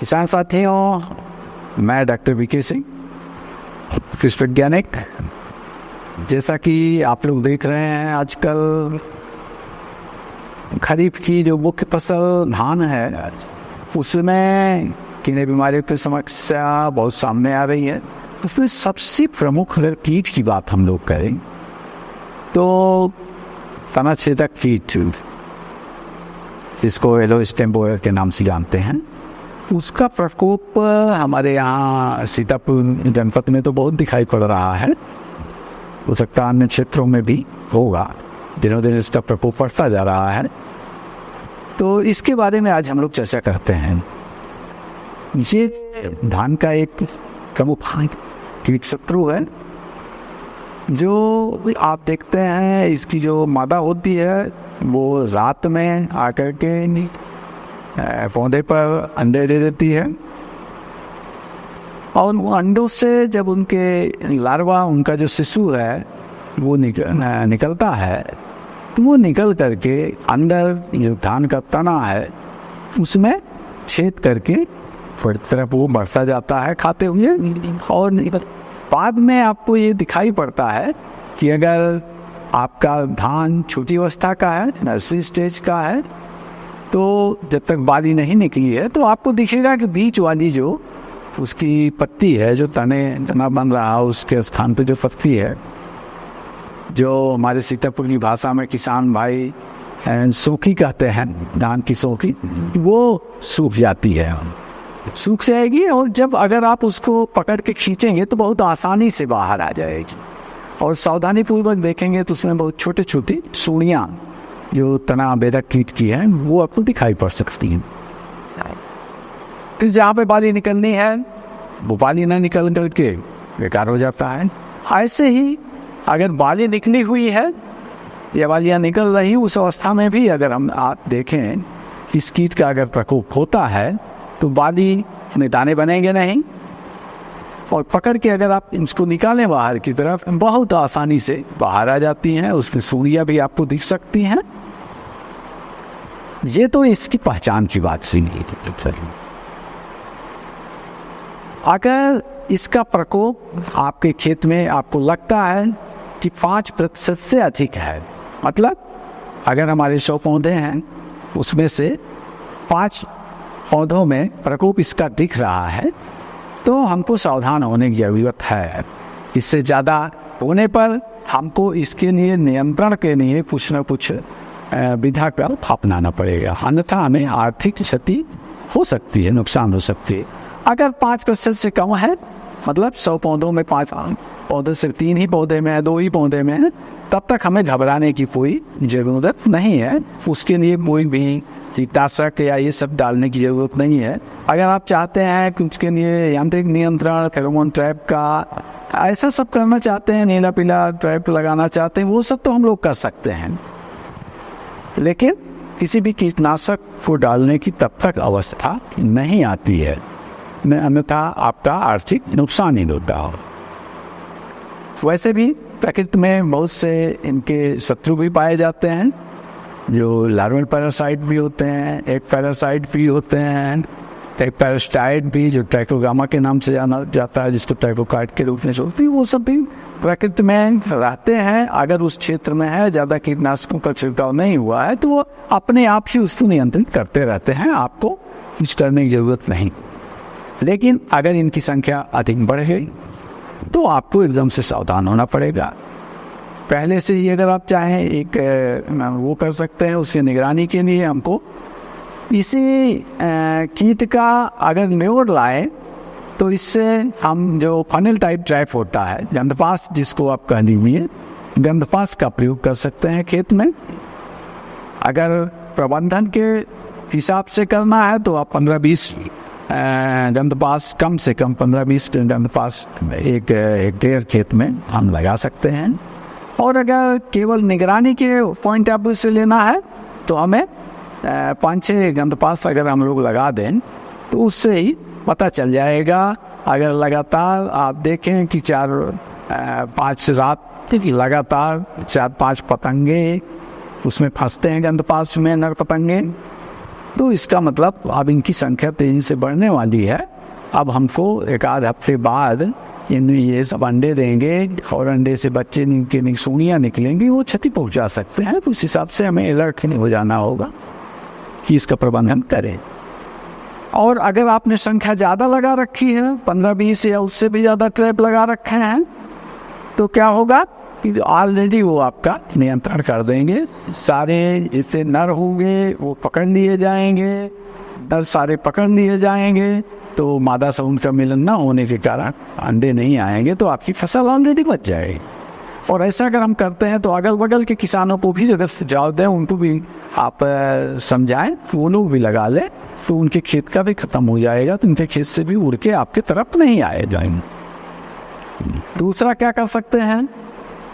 किसान साथियों, मैं डॉक्टर वीके सिंह, कृषि वैज्ञानिक। जैसा कि आप लोग देख रहे हैं, आजकल खरीफ की जो मुख्य फसल धान है, उसमें कीड़े बीमारियों की समस्या बहुत सामने आ रही है। उसमें सबसे प्रमुख अगर कीट की बात हम लोग करें तो तना छेदक कीट, जिसको येलो स्टेम बोरर के नाम से जानते हैं, उसका प्रकोप हमारे यहाँ सीतापुर जनपद में तो बहुत दिखाई पड़ रहा है। हो सकता है अन्य क्षेत्रों में भी होगा। दिनों दिन इसका प्रकोप बढ़ता जा रहा है। तो इसके बारे में आज हम लोग चर्चा करते हैं। ये धान का एक प्रमुख कीट शत्रु है, जो आप देखते हैं इसकी जो मादा होती है वो रात में आकर के पौधे पर अंडे दे देती है, और वो अंडों से जब उनके लार्वा, उनका जो शिशु है वो निकलता है, तो वो निकल करके अंदर जो धान का तना है उसमें छेद करके तरफ वो बढ़ता जाता है खाते हुए। और बाद में आपको ये दिखाई पड़ता है कि अगर आपका धान छोटी अवस्था का है, नर्सरी स्टेज का है, तो जब तक बाली नहीं निकली है तो आपको दिखेगा कि बीच वाली जो उसकी पत्ती है, जो तना बन रहा है, उसके स्थान पे जो पत्ती है, जो हमारे सीतापुर की भाषा में किसान भाई सोखी कहते हैं, धान की सोखी, वो सूख जाती है, सूख जाएगी। और जब अगर आप उसको पकड़ के खींचेंगे तो बहुत आसानी से बाहर आ जाएगी। और सावधानी पूर्वक देखेंगे तो उसमें बहुत छोटी छोटी सूढ़ियाँ जो तना बेधक कीट की है वो आपको दिखाई पड़ सकती हैं। फिर जहाँ पे बाली निकलनी है वो बाली ना निकल करके बेकार हो जाता है। ऐसे ही अगर बाली निकली हुई है या बालियाँ निकल रही, उस अवस्था में भी अगर आप देखें इस कीट का अगर प्रकोप होता है तो बाली में दाने बनेंगे नहीं, और पकड़ के अगर आप इसको निकालें बाहर की तरफ, बहुत आसानी से बाहर आ जाती हैं। उसमें सूढ़ियाँ भी आपको दिख सकती हैं। ये तो इसकी पहचान की बात सी नहीं। अगर इसका प्रकोप आपके खेत में आपको लगता है कि 5% से अधिक है, मतलब अगर हमारे 100 पौधे हैं उसमें से 5 पौधों में प्रकोप इसका दिख रहा है, तो हमको सावधान होने की ज़रूरत है। इससे ज़्यादा होने पर हमको इसके लिए नियंत्रण के लिए कुछ न कुछ विधा का अपनाना पड़ेगा, अन्यथा हमें आर्थिक क्षति हो सकती है, नुकसान हो सकती है। अगर 5% से कम है, मतलब 100 पौधों में 5 पौधे से 3 ही पौधे में है, 2 ही पौधे में है, तब तक हमें घबराने की कोई ज़रूरत नहीं है। उसके लिए कोई भी कीटनाशक या ये सब डालने की ज़रूरत नहीं है। अगर आप चाहते हैं कि उसके लिए यांत्रिक नियंत्रण, फेरोमोन ट्रैप का ऐसा सब करना चाहते हैं, नीला पीला ट्रैप लगाना चाहते हैं, वो सब तो हम लोग कर सकते हैं। लेकिन किसी भी कीटनाशक को डालने की तब तक अवस्था नहीं आती है, अन्यथा आपका आर्थिक नुकसान ही होता हो। वैसे भी प्रकृति में बहुत से इनके शत्रु भी पाए जाते हैं, जो लार्वल पैरासाइट भी होते हैं, एक पैरासाइट भी होते हैं, एक पैरासाइट भी जो ट्राइकोगामा के नाम से जाना जाता है, जिसको ट्राइकोकाइट के रूप में होती है, वो सब भी प्रकृति में रहते हैं। अगर उस क्षेत्र में है, ज़्यादा कीटनाशकों का छिड़काव नहीं हुआ है, तो वो अपने आप ही उसको नियंत्रित करते रहते हैं, आपको कुछ करने की ज़रूरत नहीं। लेकिन अगर इनकी संख्या अधिक बढ़ गई तो आपको एकदम से सावधान होना पड़ेगा। पहले से ही अगर आप चाहें एक वो कर सकते हैं, उसकी निगरानी के लिए हमको इसी कीट का अगर न्योड लाए तो इससे हम जो फनल टाइप ट्रैप होता है, गंधपास जिसको आप कह लीजिए, गंधपास का प्रयोग कर सकते हैं खेत में। अगर प्रबंधन के हिसाब से करना है तो आप 15-20 गंधपास, कम से कम 15-20 गंधपास एक हेक्टेयर खेत में हम लगा सकते हैं। और अगर केवल निगरानी के पॉइंट ऑफ व्यू से लेना है तो हमें 5-6 गंधपास अगर हम लोग लगा दें तो उससे ही पता चल जाएगा। अगर लगातार आप देखें कि 4-5 रात लगातार 4-5 पतंगे उसमें फंसते हैं, गंधपास में नर पतंगे, तो इसका मतलब अब इनकी संख्या तेजी से बढ़ने वाली है। अब हमको एक आध हफ्ते बाद ये सब अंडे देंगे और अंडे से बच्चे की सूढ़ियाँ निकलेंगी, वो क्षति पहुंचा सकते हैं। तो उस हिसाब से हमें अलर्ट नहीं हो जाना होगा कि इसका प्रबंधन करें। और अगर आपने संख्या ज़्यादा लगा रखी है, 15-20 या उससे भी ज़्यादा ट्रैप लगा रखे हैं, तो क्या होगा कि ऑलरेडी वो आपका नियंत्रण कर देंगे। सारे जितने नर होंगे वो पकड़ लिए जाएंगे, नर सारे पकड़ लिए जाएंगे, तो मादा से उनका मिलन ना होने के कारण अंडे नहीं आएंगे, तो आपकी फसल ऑलरेडी बच जाएगी। और ऐसा अगर हम करते हैं तो अगल बगल के किसानों को भी अगर सुझाव दें, उनको भी आप समझाएं, वो लोग भी लगा लें, तो उनके खेत का भी ख़त्म हो जाएगा, तो उनके खेत से भी उड़ के आपके तरफ नहीं आए जाएंगे। दूसरा क्या कर सकते हैं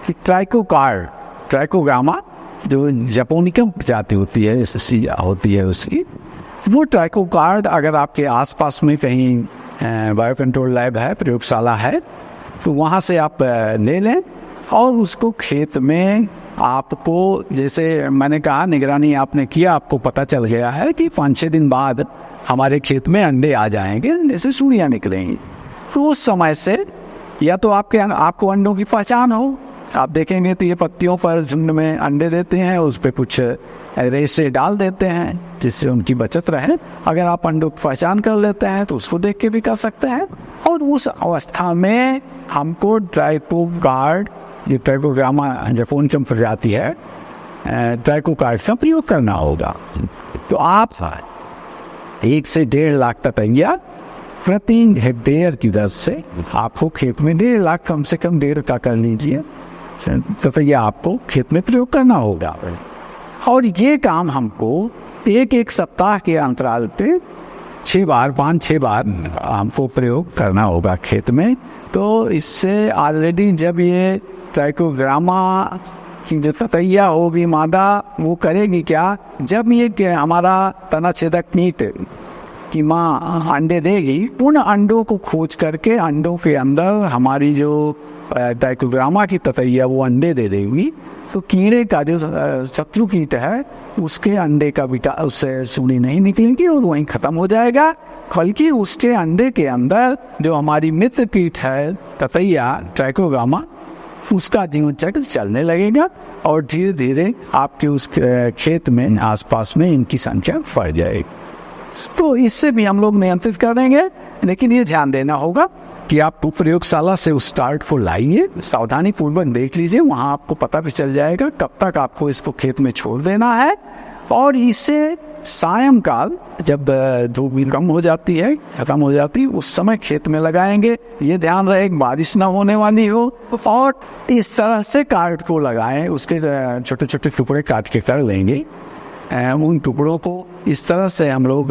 कि ट्राइकोग्रामा जो जपोनिकम प्रजाति होती है, होती है उसकी, वो ट्राइकोकार्ड अगर आपके आसपास में कहीं बायो कंट्रोल लैब है, प्रयोगशाला है, तो वहाँ से आप ले लें और उसको खेत में आपको, जैसे मैंने कहा, निगरानी आपने किया, आपको पता चल गया है कि 5-6 दिन बाद हमारे खेत में अंडे आ जाएंगे, अंडे से सूढ़ियाँ निकलेंगी। तो उस समय से या तो आपको अंडों की पहचान हो, आप देखेंगे तो ये पत्तियों पर झुंड में अंडे देते हैं, उस पर कुछ रेशे डाल देते हैं जिससे उनकी बचत रहे। अगर आप अंडों की पहचान कर लेते हैं तो उसको देख के भी कर सकते हैं। और उस अवस्था में हमको ट्राइकोकार्ड, ये ट्राइकोग्रामा जपोनिकम प्रजाति है, ट्राइकोकार्ड का प्रयोग करना होगा। तो आप 1 से 1.5 लाख ततैया प्रति हेक्टेयर की दर से आपको खेत में 1.5 लाख, कम से कम 1.5 का कर लीजिए, ततैया आपको खेत में प्रयोग करना होगा। और ये काम हमको एक सप्ताह के अंतराल पे 5-6 बार हमको प्रयोग करना होगा खेत में। तो इससे ऑलरेडी जब ये ट्राइकोग्रामा की जो ततैया होगी मादा, वो करेगी क्या, जब ये हमारा तना छेदक कीट की माँ अंडे देगी, उन अंडों को खोज करके अंडों के अंदर हमारी जो ट्राइकोग्रामा की ततैया वो अंडे दे देगी। तो कीड़े का जो शत्रु कीट है उसके अंडे का उससे सूढ़ी नहीं निकलेंगी और वहीं ख़त्म हो जाएगा, बल्कि उसके अंडे के अंदर जो हमारी मित्र कीट है ततैया ट्राइकोग्रामा, उसका जीवन चक्र चलने लगेगा और धीरे धीरे आपके उस खेत में आसपास में इनकी संख्या बढ़ जाएगी। तो इससे भी हम लोग नियंत्रित कर देंगे। लेकिन ये ध्यान देना होगा कि आप प्रयोगशाला से उस स्टार्ट को लाइए, सावधानी पूर्वक देख लीजिए, वहाँ आपको पता भी चल जाएगा कब तक आपको इसको खेत में छोड़ देना है। और इसे सायंकाल जब धूप भी कम हो जाती है, खत्म हो जाती है, उस समय खेत में लगाएंगे। ये ध्यान रहे बारिश ना होने वाली हो, और इस तरह से कार्ड को लगाएं, उसके छोटे छोटे टुकड़े काट के कर लेंगे। उन टुकड़ों को इस तरह से हम लोग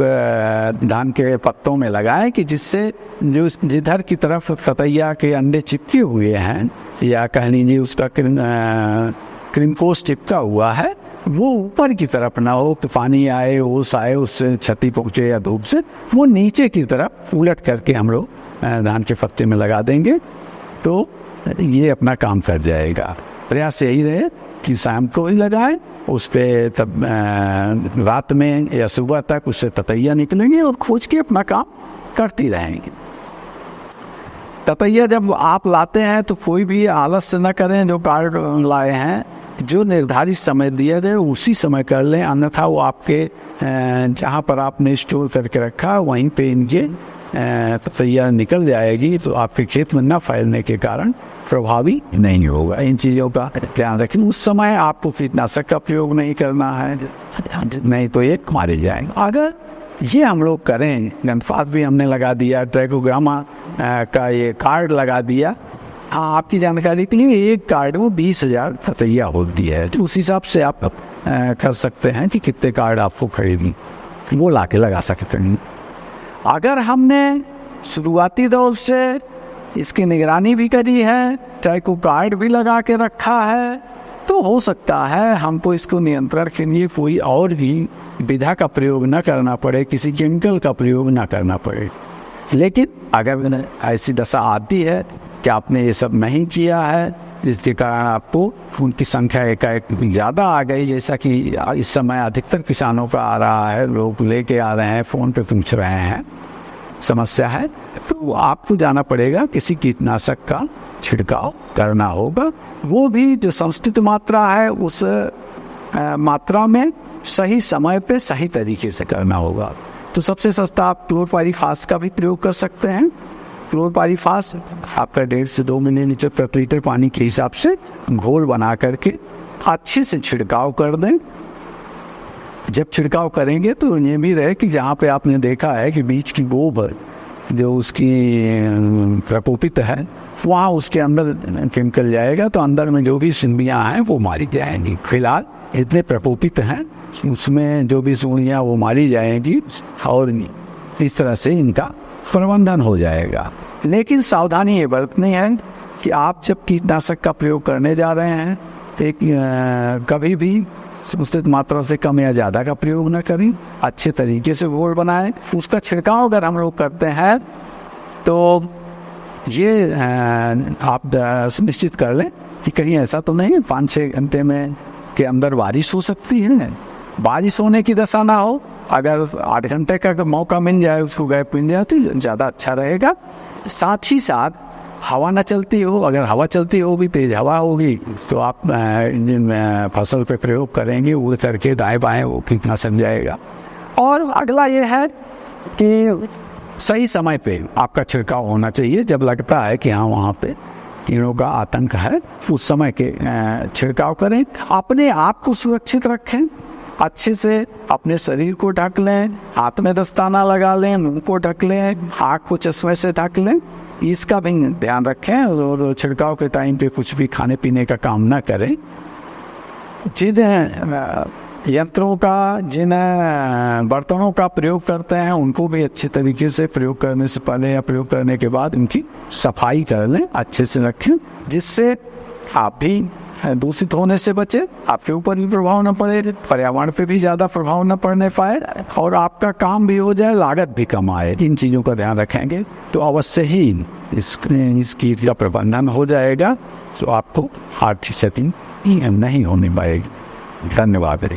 धान के पत्तों में लगाएं कि जिससे जो जिधर की तरफ ततैया के अंडे चिपके हुए हैं, या कह लीजिए उसका क्रिमकोश चिपका हुआ है, वो ऊपर की तरफ ना हो, तो पानी आए, ओस आए, उससे क्षति पहुँचे या धूप से, वो नीचे की तरफ उलट करके हम लोग धान के पत्ते में लगा देंगे, तो ये अपना काम कर जाएगा। प्रयास यही रहे कि शाम को ही लगाएं, उस पर तब रात में या सुबह तक उससे ततैया निकलेंगे और खोज के अपना काम करती रहेंगे। ततैया जब आप लाते हैं तो कोई भी आलस्य न करें। जो कार्ड लाए हैं, जो निर्धारित समय दिया जाए उसी समय कर लें, अन्यथा वो आपके जहाँ पर आपने स्टोर करके रखा वहीं पे इनके ततैया निकल जाएगी, तो आपके खेत में न फैलने के कारण प्रभावी नहीं होगा। इन चीज़ों का ध्यान रखें। उस समय आपको कीटनाशक का प्रयोग नहीं करना है, नहीं तो ये मारे जाएंगे। अगर ये हम लोग करें, गंधपात भी हमने लगा दिया, ट्राइकोग्रामा का ये कार्ड लगा दिया। हाँ, आपकी जानकारी के लिए एक कार्ड वो 20,000 ततैया होती है, तो उस हिसाब से आप कर सकते हैं कि कितने कार्ड आपको खरीदनी, वो ला के लगा सकते हैं। अगर हमने शुरुआती दौर से इसकी निगरानी भी करी है, ट्राइकोकार्ड भी लगा के रखा है, तो हो सकता है हमको इसको नियंत्रण के लिए कोई और भी विधा का प्रयोग न करना पड़े, किसी केमिकल का प्रयोग न करना पड़े। लेकिन अगर ऐसी दशा आती है कि आपने ये सब नहीं किया है, जिसके कारण आपको उनकी संख्या एकाएक ज़्यादा आ गई, जैसा कि इस समय अधिकतर किसानों का आ रहा है, लोग लेके आ रहे हैं, फ़ोन पे पूछ रहे हैं, समस्या है, तो आपको जाना पड़ेगा, किसी कीटनाशक का छिड़काव करना होगा। वो भी जो संस्थित मात्रा है उस मात्रा में सही समय पे सही तरीके से करना होगा। तो सबसे सस्ता आप क्लोरपाइरीफास का भी प्रयोग कर सकते हैं। क्लोरपाइरीफास आपका 1.5 से 2 मिलीलीटर प्रति लीटर पानी के हिसाब से घोल बना करके अच्छे से छिड़काव कर दें। जब छिड़काव करेंगे तो ये भी रहे कि जहाँ पे आपने देखा है कि बीज की गोबर जो उसकी प्रकोपित है, वहाँ उसके अंदर केमिकल जाएगा, तो अंदर में जो भी सिंबियाँ हैं वो मारी जाएंगी। फिलहाल इतने प्रकोपित हैं उसमें जो भी सूढ़ियाँ वो मारी जाएंगी और इस तरह से इनका प्रबंधन हो जाएगा। लेकिन सावधानी ये बरतनी है कि आप जब कीटनाशक का प्रयोग करने जा रहे हैं कभी भी उचित मात्रा से कम या ज़्यादा का प्रयोग न करें, अच्छे तरीके से घोल बनाएं। उसका छिड़काव अगर हम लोग करते हैं तो ये आप सुनिश्चित कर लें कि कहीं ऐसा तो नहीं 5-6 घंटे में के अंदर बारिश हो सकती है। बारिश होने की दशा ना हो, अगर 8 घंटे का मौका मिल जाए, उसको गैप मिल जाए तो ज़्यादा अच्छा रहेगा। साथ ही साथ हवा ना चलती हो, अगर हवा चलती हो भी तेज़ हवा होगी तो आप इंजन में फसल पे प्रयोग करेंगे, उड़ करके दाएँ बाएँ वो कीटनाशक जाएगा। और अगला ये है कि सही समय पे आपका छिड़काव होना चाहिए। जब लगता है कि हाँ वहाँ पे कीड़ों का आतंक है, उस समय के छिड़काव करें। अपने आप को सुरक्षित रखें, अच्छे से अपने शरीर को ढक लें, हाथ में दस्ताना लगा लें, मुंह को ढक लें, आँख को चश्मे से ढक लें, इसका भी ध्यान रखें। और छिड़काव के टाइम पे कुछ भी खाने पीने का काम ना करें। जिन यंत्रों का, जिन बर्तनों का प्रयोग करते हैं उनको भी अच्छे तरीके से प्रयोग करने से पहले या प्रयोग करने के बाद उनकी सफाई कर लें, अच्छे से रखें, जिससे आप भी दूषित होने से बचे, आपके ऊपर भी प्रभाव न पड़े, पर्यावरण पे भी ज़्यादा प्रभाव न पड़ने पाए और आपका काम भी हो जाए, लागत भी कम आए। इन चीज़ों का ध्यान रखेंगे तो अवश्य ही इस कीट का प्रबंधन हो जाएगा, तो आपको आर्थिक क्षति नहीं होने पाएगी। धन्यवाद।